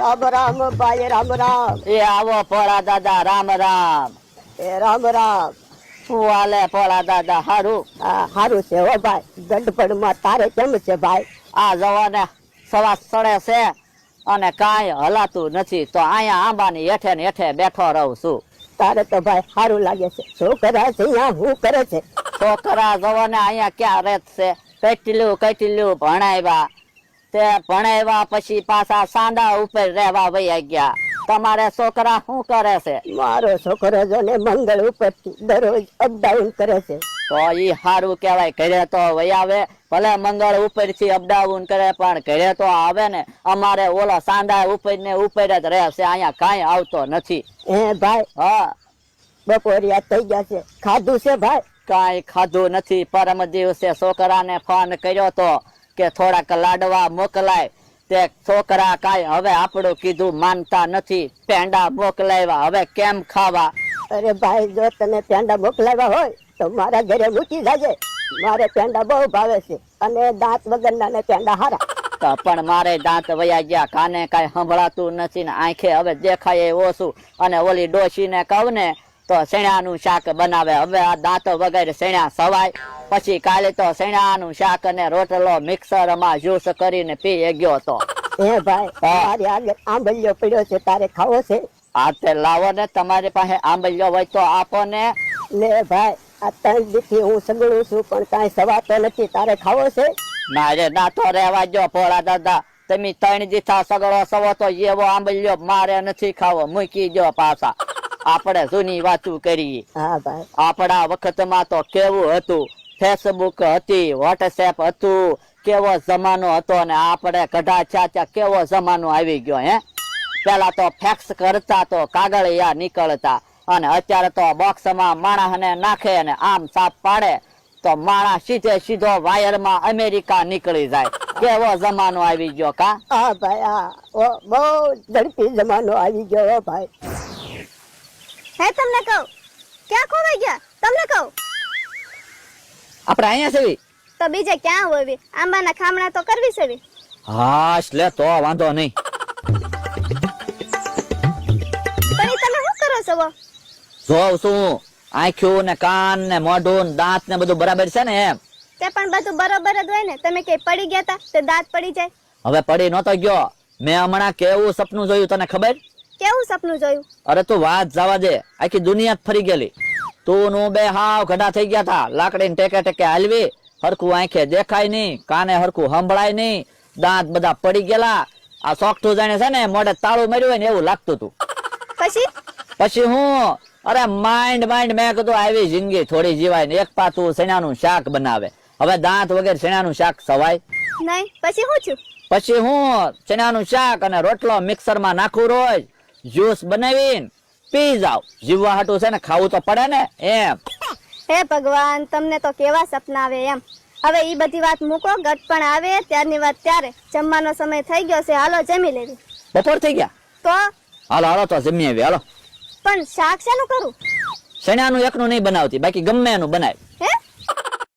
રામ રામ ભાઈ રામ રામ. એ આવો પોળા દાદા રામ રામ. એ રામ રામ. શું હાલે પોળા દાદા? હારું? હારું છે હો ભાઈ. ગડબડમાં તારે કેમ છે ભાઈ? આ જવાને સવા સડે છે અને કાંઈ હલાતું નથી, તો અહીંયા આંબાની હેઠે ને હેઠે બેઠો રહું છું. તારે તો ભાઈ સારું લાગે છે. શું કરે છે અહીંયા? શું કરે છે? છોકરા જવાને અહીંયા ક્યાં રેત છે? કેટલું ભણાવ્યા, તે ભણાવ્યા પછી પાછા સાંડા ઉપર રહેવા વયા ગયા. તમારે છોકરા શું કરે છે? મારો છોકરો જો ને મંગળ ઉપર દરરોજ અપડાઉન કરે છે. તો ઈ સારું કેવાય. ઘરે તો વયાવે, ભલે મંગળ ઉપર થી અપડાઉન કરે પણ ઘરે તો આવે ને. અમારે ઓલા સાંડા ઉપર ને ઉપર જ રહે છે, અહીંયા કાંઈ આવતો નથી. હે ભાઈ? હા, બપોરિયા થઈ ગયા છે. ખાધું છે ભાઈ? કાંઈ ખાધું નથી. પરમ દિવસે છોકરાને ફોન કર્યો તો કે થોડાક લાડવા મોકલાય, તે છોકરા કાંઈ હવે આપણું કીધું માનતા નથી. પેંડા મોકલાવ્યા, હવે કેમ ખાવા? અરે ભાઈ, જો તને પેંડા મોકલાવ્યા હોય તો મારા ઘરે મૂકી જાજે. મારે પેંડા બહુ ભાવે છે અને દાંત વગરના ને પેંડા હારા. તો પણ મારે દાંત વયા ગયા, કાને કાંઈ સંભળાતું નથી ને આંખે હવે દેખાય ઓછું. અને ઓલી ડોશીને કહું ને તો શેણાનું શાક બનાવે. હવે આ દાંત વગર શેણા સવાય? પછી કાલે તો શેણાનું શાક અને રોટલો મિક્સરમાં જ્યુસ કરીને પી ગયો તો. હે ભાઈ, મારી આગળ આંબલિયો પડ્યો છે, તારે ખાવો છે? આ તે લાવો ને, તમારી પાસે આંબલિયો હોય તો આપો ને. લે ભાઈ, આ 3 દીથી હું સગડું છું પણ કાંઈ સવાતો નથી. તારે ખાવો છે? ના રે, ના તો રહેવા જો પોળા દાદા. તમે 3 દીથા સગડો સવો તો એવો આંબલિયો મારે નથી ખાવો. મૂકી જો પાછા. આપણે જૂની વાતું કરીએ. હા ભાઈ. આપણા વખતમાં તો કેવું હતું, ફેસબુક હતી, વોટ્સએપ હતું, કેવો જમાનો હતો ને આપણે કઢા ત્યાં કેવો જમાનો આવી ગયો. હે, પેલા તો ફેક્સ કરતા તો કાગળિયા નીકળતા, અને અત્યારે તો બોક્સમાં માણસને નાખે ને આમ સાપ પાડે તો માણસ સીધો વાયરમાં અમેરિકા નીકળી જાય. કેવો જમાનો આવી ગયો કા? હા ભાઈ, હા, બહુ ઝડપી જમાનો આવી ગયો હો ભાઈ. હે, તમને કહું, ક્યાં ખોવાઈ ગયા? તમને કહું, આપણે અહીંયા છે તો બીજે ક્યાં હોવી? આંબાના ખામણા તો કરવી છે. હા, લે તો વાંધો નહીં. પણ ઈ તમે શું કરો છો? જોઉં છું, આંખ્યું ને કાન ને મોઢું ને દાંત ને બધું બરાબર છે ને એમ. તે પણ બધું બરોબર જ હોય ને. તમે કે પડી ગયા તા તે દાંત પડી જાય? હવે પડી નતો ગયો. મેં હમણાં કેવું સપનું જોયું, તને ખબર? કેવું સપનું જોયું? અરે તું વાત જવા દે, આખી દુનિયા ફરી ગયેલી. તું નું બે હાવ ઘડા થઈ ગયા હતા. લાકડી ને ટેકે ટેકે હાલવી, હરખું આંખે દેખાય નહીં, કાને હરખું સંભળાય નહીં, દાંત બધા પડી ગયેલા. આ સોકઠું જાણે છે ને મોઢે તાળું માર્યું હોય ને એવું લાગતું હતું. પછી હું, અરે માઇન્ડ મેં કીધું આવી જિંદગી થોડી જીવાય ને. એક પાતું શેણાનું શાક બનાવે. હવે દાંત વગર શેણાનું શાક સવાય નહીં? પછી હું છું? પછી હું ચણાનું શાક અને રોટલો મિક્સરમાં નાખું, રોજ જ્યુસ બનાવીને પી જાવ. જીવવા હાટું છે ને ખાવું તો પડે ને એમ. હે ભગવાન, તમને તો કેવા સપના આવે એમ. હવે ઈ બધી વાત મૂકો, ગટપણ આવે ત્યારની વાત ત્યારે. જમવાનો સમય થઈ ગયો છે, હાલો જમી લેવી. બપોર થઈ ગયા? તો હાલો તો જમી આવી. હાલો. પણ શાક શેનું કરું? શેણાનું એકનું નહીં બનાવતી, બાકી ગમે એનું બનાય.